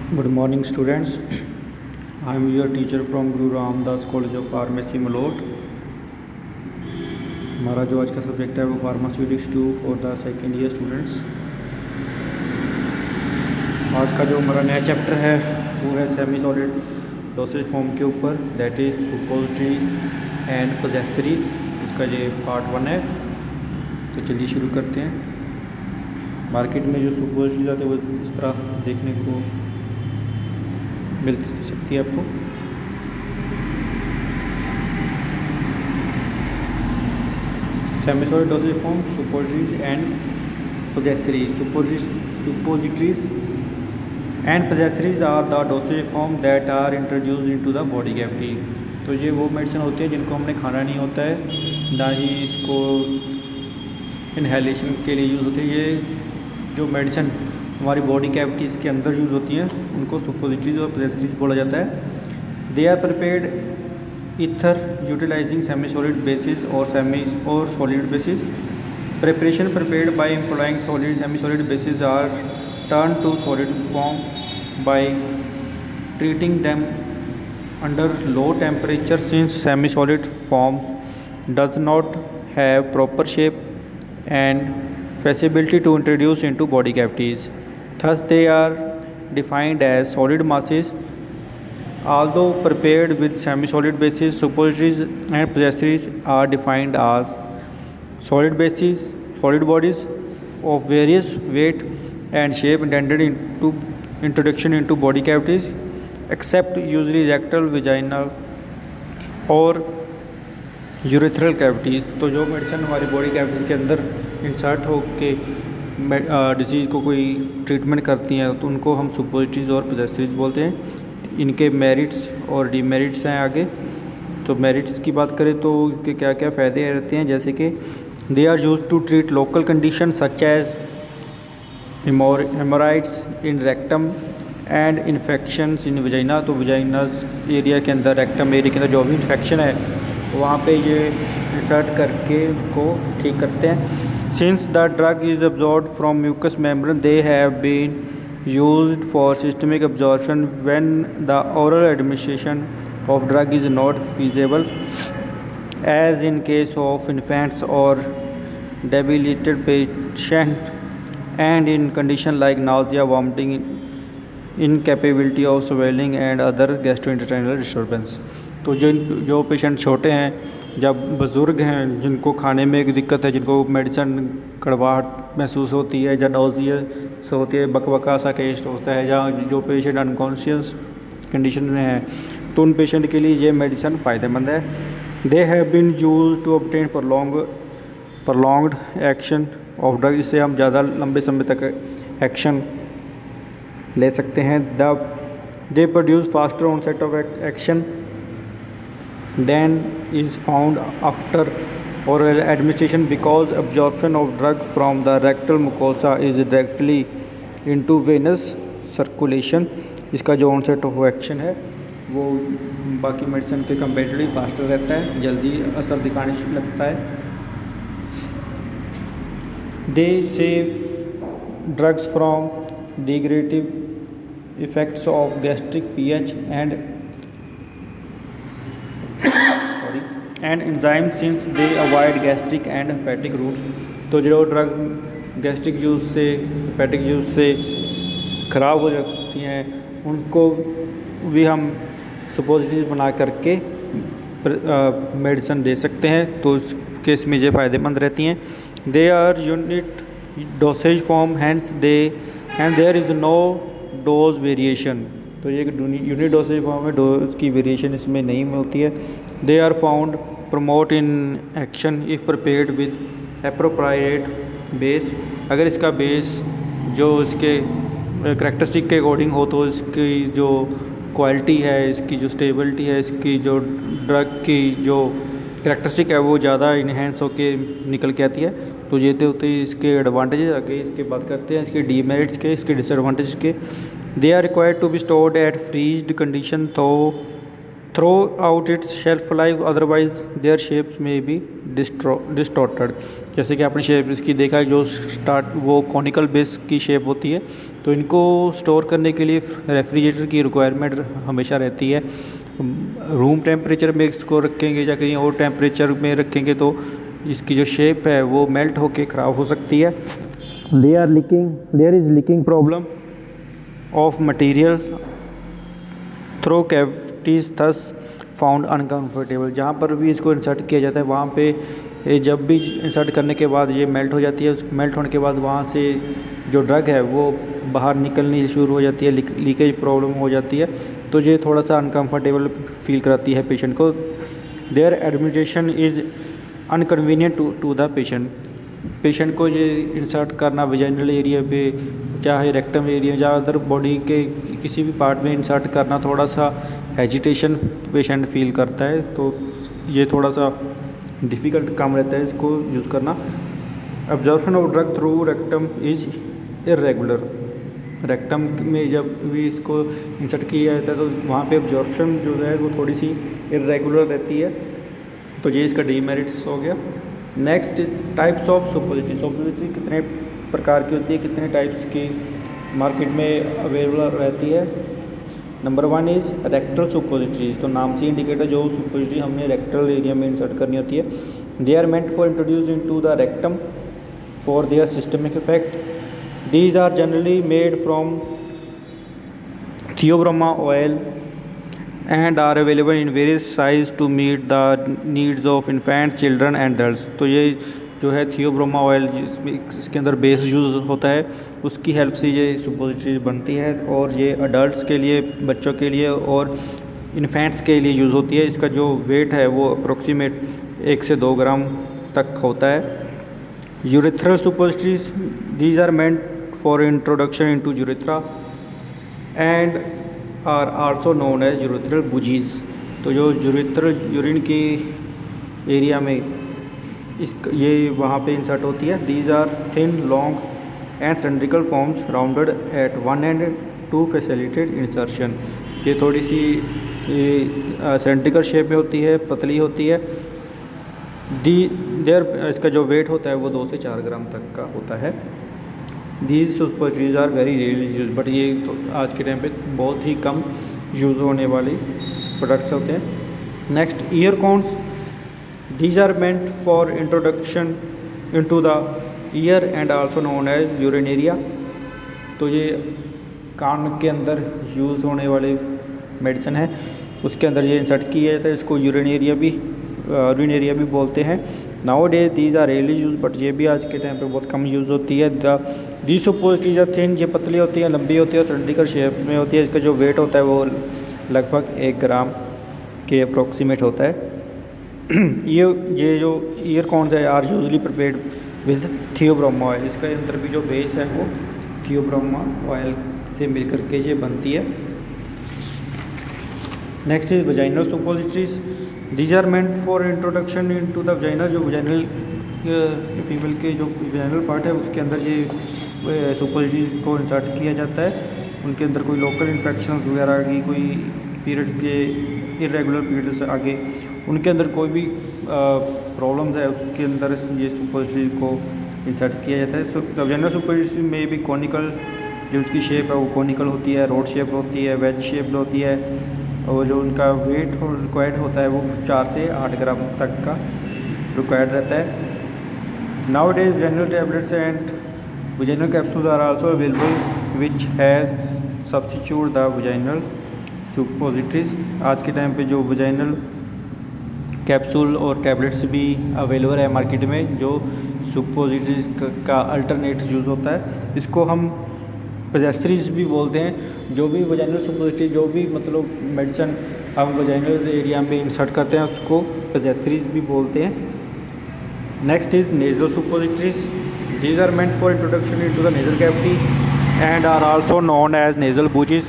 Good morning, students. I am your teacher from Guru Ramdas College of Pharmacy, Malot. हमारा जो आज का subject है वो pharmaceutics 2 for the second year students. आज का जो हमारा नया चैप्टर है वो है सेमी सॉलिड डोसेज फॉर्म के ऊपर, दैट इज़ सुपोजिटरीज एंड पोजेसरीज। इसका ये पार्ट 1 है। तो चलिए शुरू करते हैं। मार्केट में जो सुपोजिटरीज आते हैं वो इस तरह देखने को मिल सकती है आपको। Semi solid dosage form, suppositories and pessaries. Suppositories and pessaries are the dosage form that are introduced into the body cavity. तो ये वो मेडिसिन होती है जिनको हमने खाना नहीं होता है, ना ही इसको इनहेलेशन के लिए यूज़ होती है। ये जो मेडिसिन हमारी बॉडी कैविटीज़ के अंदर यूज़ होती हैं उनको सुपोजिटरीज और पोजेसरीज बोला जाता है। They are prepared either utilizing semi solid bases और solid bases. Preparation prepared by employing solid semi solid bases are turn to solid form by treating them under low temperature since semi solid form does not have proper shape and feasibility to introduce into body cavities. Thus, they are defined as solid masses. Although prepared with semi-solid bases, suppositories and possessories are defined as solid bases, solid bodies of various weight and shape intended into introduction into body cavities, except usually rectal, vaginal, or urethral cavities. तो जो medicine हमारी body cavities के अंदर insert हो के disease को कोई treatment करती हैं तो उनको हम सुपोजिटरीज और पोजेसरीज बोलते हैं। इनके मेरिट्स और डीमेरिट्स हैं आगे। तो मेरिट्स की बात करें तो इनके क्या क्या फ़ायदे रहते हैं, जैसे कि they are use to treat local condition such as hemorrhoids in rectum and infections in vagina. तो वजाइनास एरिया के अंदर, रेक्टम एरिया के अंदर जो भी इन्फेक्शन है वहाँ पे ये इंसर्ट करके उनको ठीक करते हैं। Since the drug is absorbed from mucous membrane, they have been used for systemic absorption when the oral administration of drug is not feasible, as in case of infants और debilitated patient and in condition like nausea, vomiting, incapability of swallowing and other gastrointestinal disturbance. तो जो patient छोटे हैं, जब बुज़ुर्ग हैं जिनको खाने में एक दिक्कत है, जिनको मेडिसिन कड़वाहट महसूस होती है या नोज़ियस होती है, बकबका सा टेस्ट होता है, या जो पेशेंट अनकॉन्शियस कंडीशन में है, तो उन पेशेंट के लिए ये मेडिसिन फ़ायदेमंद है। They have been use to obtain prolonged action of drug. इससे हम ज़्यादा लंबे समय तक एक्शन ले सकते हैं। They produce faster onset of action then is found after oral administration because absorption of drug from the rectal mucosa is directly into venous circulation। इसका जो onset of action है वो बाकी मेडिसिन के कंपेरेटिवली फास्टर रहता है, जल्दी असर दिखाने लगता है। They save drugs from degradative effects of gastric pH and enzymes since they avoid gastric and hepatic routes। तो जो ड्रग गैस्ट्रिक जूस से, हेपेटिक जूस से ख़राब हो जाती हैं उनको भी हम सुपोजिटरीज बना करके मेडिसिन दे सकते हैं। तो इस केस में ये फ़ायदेमंद रहती हैं। They are unit dosage form hence they and there is no dose variation. तो ये यूनिट डोसेज फॉर्म है, डोज की वेरिएशन इसमें नहीं होती है। They are found promote in action if prepared with appropriate base. अगर इसका बेस जो इसके करैक्टरिस्टिक के अकॉर्डिंग हो तो इसकी जो क्वालिटी है, इसकी जो स्टेबिलिटी है, इसकी जो ड्रग की जो करैक्टरिस्टिक है वो ज़्यादा इन्हेंस होके निकल के आती है। तो ये तो होते ही इसके एडवांटेजेस आके इसके बात करते हैं इसके डीमेरिट्स के, इसके डिसएडवांटेज के। They are required to be stored at freezed condition throughout its shelf life, otherwise their shapes may be distorted. जैसे कि आपने शेप इसकी देखा है, जो वो कॉनिकल बेस की शेप होती है, तो इनको स्टोर करने के लिए रेफ्रिजरेटर की रिक्वायरमेंट हमेशा रहती है। रूम टेम्परेचर में इसको रखेंगे या कहीं और टेम्परेचर में रखेंगे तो इसकी जो शेप है वो मेल्ट होके ख़राब हो सकती है। There is leaking problem of material through cavities thus found uncomfortable. जहाँ पर भी इसको इंसर्ट किया जाता है वहाँ पे जब भी इंसर्ट करने के बाद ये मेल्ट हो जाती है, उस मेल्ट होने के बाद वहाँ से जो ड्रग है वो बाहर निकलनी शुरू हो जाती है, लीकेज प्रॉब्लम हो जाती है, तो ये थोड़ा सा अनकम्फर्टेबल फील कराती है पेशेंट को। Their administration is inconvenient to the patient को ये इंसर्ट करना वेजाइनल एरिया पे, चाहे रेक्टम एरिया या अदर बॉडी के किसी भी पार्ट में इंसर्ट करना थोड़ा सा हेजिटेशन पेशेंट फील करता है, तो ये थोड़ा सा डिफ़िकल्ट काम रहता है इसको यूज़ करना। Absorption of drug through rectum is irregular. Rectum में जब भी इसको इंसर्ट किया जाता है तो वहाँ पे एब्जॉर्प्शन जो है वो थोड़ी सी इर्रेगुलर रहती है, तो ये इसका डीमेरिट्स हो गया। Next types of suppository. Suppository कितने प्रकार की होती है, कितने टाइप्स की मार्केट में अवेलेबल रहती है। Number 1 is rectal suppository. तो नाम से इंडिकेट है जो सुपोजिटरी हमने रेक्टल एरिया में इंसर्ट करनी होती है। They are meant for introduce into the rectum for their systemic effect. These are generally made from theobroma oil and are available in various size to meet the needs of infants, children and adults। तो ये जो है Theobroma oil जिसमें इसके अंदर base use होता है उसकी हेल्प से ये सुपोजिटरी बनती है, और ये अडल्ट्स के लिए, बच्चों के लिए और इन्फेंट्स के लिए यूज़ होती है। इसका जो वेट है वो अप्रोक्सीमेट 1 से 2 ग्राम तक होता है। Urethral suppositories, these are meant for introduction into urethra and are also known as urethral bougies। तो जो यूरेथ्रल यूरिन की एरिया में ये वहाँ पे इंसर्ट होती है। These are thin long and cylindrical forms rounded at one end to facilitate insertion. ये थोड़ी सी सिलेंड्रिकल शेप में होती है, पतली होती है। इसका जो वेट होता है वो 2 से 4 ग्राम तक का होता है। These suppositories are very rarely use, but ये तो आज के टाइम पे बहुत ही कम यूज़ होने वाली प्रोडक्ट्स होते हैं। Next ear cones, these are meant for introduction into the ear and also known as aurinaria. तो ये कान के अंदर यूज़ होने वाले मेडिसिन है, उसके अंदर ये इंसर्ट किया जाता है। इसको यूरिनेरिया भी बोलते हैं। Nowadays these are rarely use, but ये भी आज के टाइम पे बहुत कम यूज़ होती है। दी सुपोजिटरीज आर थिन, ये पतली होती है, लंबी होती है, सिलेंड्रिकल शेप में होती है। इसका जो वेट होता है वो लगभग 1 ग्राम के अप्रोक्सीमेट होता है। ये जो ईयर कॉन्स है are usually prepared with theobroma oil. इसके अंदर भी जो बेस है वो थियोब्रोमा ऑयल से मिलकर के ये बनती है। Next is vaginal suppositories, these are meant for introduction into the vagina. जो वजाइनल फीमेल के जो वजाइनल पार्ट है उसके अंदर ये सुपोजिटरीज को इंसर्ट किया जाता है। उनके अंदर कोई लोकल इन्फेक्शन वगैरह की, कोई पीरियड के इरेगुलर पीरियड से आगे उनके अंदर कोई भी प्रॉब्लम्स है उसके अंदर ये सुपोजिटरी को इंसर्ट किया जाता है। वजाइनल सुपोजिटरी में भी कॉनिकल जो उसकी शेप है वो कॉनिकल होती है, रोड शेप होती है, वेज शेप होती है, और जो उनका वेट रिक्वायर्ड होता है वो 4 से 8 ग्राम तक का रिक्वायर्ड रहता है। Nowadays vaginal tablets and vaginal capsules are also available which has substitute the vaginal suppositories. आज के टाइम पे जो वजाइनल कैप्सूल और टैबलेट्स भी अवेलेबल है मार्केट में, जो सुपोजिटरीज का अल्टरनेट यूज़ होता है। इसको हम पजेस्ट्रीज भी बोलते हैं। जो भी वजाइनल सुपोजिटरी, जो भी मतलब मेडिसिन हम वजाइनल एरिया में इंसर्ट करते हैं उसको पजेस्ट्रीज भी बोलते हैं। Next is nasal suppositories, these are meant for introduction into the nasal cavity and are also known as nasal bougies.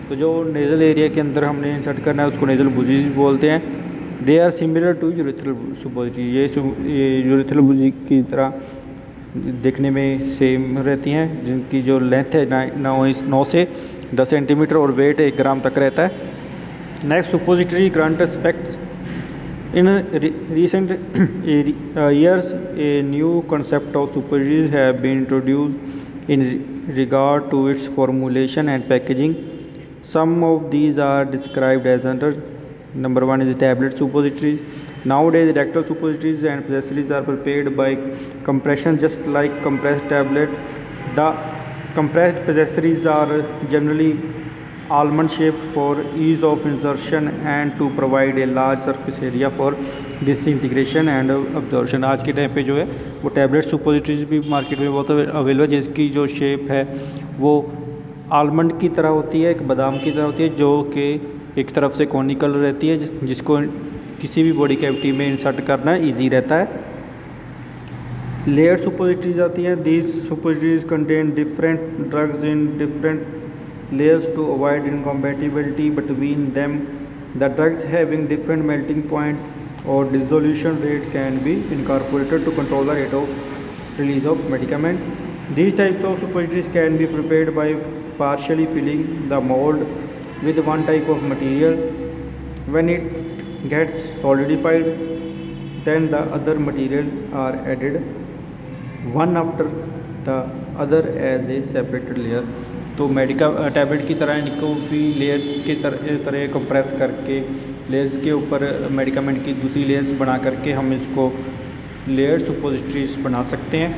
तो जो नेजल एरिया के अंदर हमने इंसर्ट करना है उसको नेजल बूजीज बोलते हैं। They are similar to urethral suppository. ये यूरेथ्रल बूजी की तरह देखने में सेम रहती हैं, जिनकी जो लेंथ है 9 से 10 सेंटीमीटर और वेट 1 ग्राम तक रहता है। Next suppository grant specs. In recent years a new concept of suppositories have been introduced in regard to its formulation and packaging. Some of these are described as under. Number one is the tablet suppositories. Nowadays, rectal suppositories and pastries are prepared by compression, just like compressed tablet. The compressed pastries are generally almond shaped for ease of insertion and to provide a large surface area for disintegration and absorption. आज के time पे जो है वो tablet सुपोजिटरीज भी market में बहुत available है, जिसकी जो शेप है वो आलमंड की तरह होती है, एक बादाम की तरह होती है, जो कि एक तरफ से कॉनिकल रहती है, जिसको किसी भी बॉडी कैविटी में इंसर्ट करना ईजी रहता है। लेयर सुपोजिटरीज आती हैं। These suppositories contain different drugs in different layers to avoid incompatibility between them. The drugs having different melting points or dissolution rate can be incorporated to control the rate of release of medicament. These types of suppositories can be prepared by partially filling the mold with one type of material. When it gets solidified, then the other material are added one after the other as a separated layer. तो tablet की तरह इनको भी layers के तरह compress करके layers के ऊपर मेडिकामेंट की दूसरी लेयर्स बना करके हम इसको लेयर सुपोजिटरीज बना सकते हैं।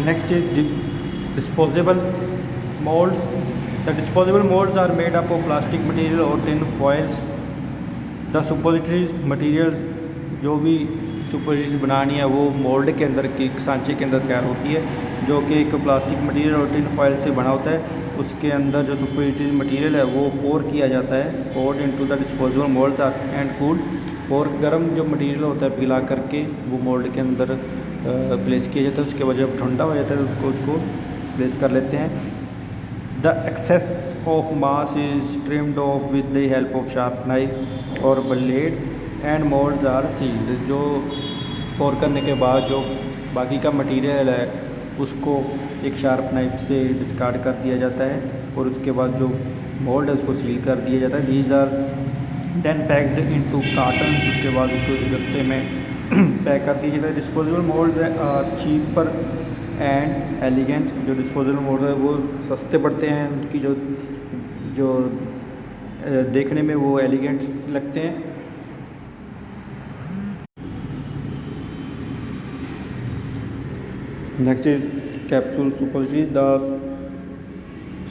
Next is disposable moulds. The disposable moulds are made up of plastic material और tin foils. The suppositories material जो भी सुपोजिटरीज बनानी है वो मोल्ड के अंदर की सांचे के अंदर तैयार होती है, जो कि एक प्लास्टिक मटेरियल और टिन फॉइल से बना होता है। उसके अंदर जो सुपोजिटरी मटेरियल है वो पोर किया जाता है, poured into the disposable moulds and cooled. और गर्म जो मटेरियल होता है पिघला करके वो मोल्ड के अंदर प्लेस किया जाता है। उसके बाद जब ठंडा हो जाता है तो उसको प्लेस कर लेते हैं। The excess of mass is trimmed off with the help of sharp knife और blade and moulds are sealed. जो पोर करने के बाद जो बाकी का मटेरियल है उसको एक शार्प नाइफ से डिस्कार्ड कर दिया जाता है और उसके बाद जो मोल्ड है उसको सील कर दिया जाता है। These are then packed into carton. उसके बाद उसको गत्ते में पैक कर दिया जाता है। Disposable mould are cheaper and elegant. जो डिस्पोजेबल मोल्ड है वो सस्ते पड़ते हैं, उनकी जो देखने में वो एलिगेंट लगते हैं। Next is capsule suppository. The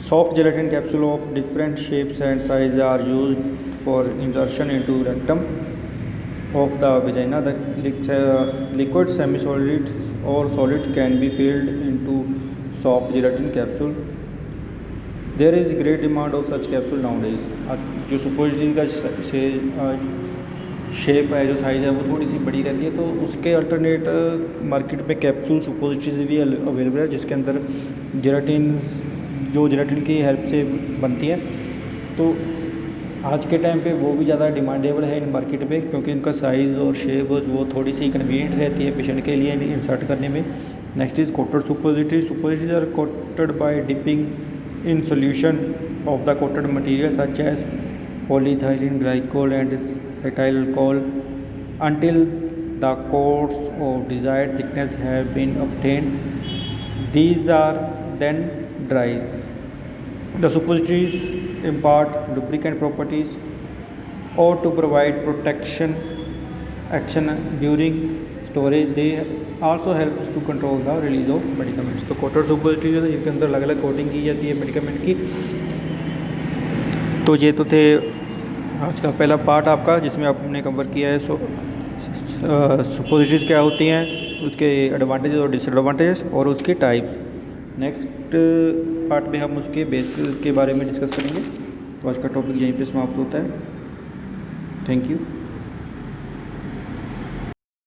soft gelatin capsule of different shapes and sizes are used for insertion into rectum of the vagina. The liquid, semi-solids or solids can be filled into soft gelatin capsule. There is great demand of such capsule nowadays. जो suppository का shape है, जो size है वो थोड़ी सी बड़ी रहती है, तो उसके अल्टरनेट मार्केट में कैप्सूल सुपोजिटरीज भी अवेलेबल है, जिसके अंदर जेलाटिन की हेल्प से बनती है। तो आज के टाइम पे वो भी ज़्यादा डिमांडेबल है इन मार्केट में, क्योंकि इनका साइज़ और शेप वो थोड़ी सी कन्वीनियंट रहती है पेशेंट के लिए इंसर्ट करने में। Next is coated suppositories. Suppositories are coated by dipping in solution of the coated material such as polyethylene glycol and acetyl alcohol until the coats of desired thickness have been obtained. These are then dried. The suppositories impart lubricant properties or to provide protection action during storage. They also helps to control the release of medicaments. तो coated सुपोजिटरी जो है इसके अंदर अलग अलग coating की जाती है मेडिकामेंट की। तो ये तो थे आज का पहला पार्ट आपका, जिसमें आपने कवर किया है सुपोजिटरीज क्या होती हैं, उसके एडवांटेजेस और डिसएडवांटेजेस और उसके टाइप्स। नेक्स्ट पार्ट में हम उसके बेस के बारे में डिस्कस करेंगे। तो आज का टॉपिक यहीं पे समाप्त होता है। Thank you.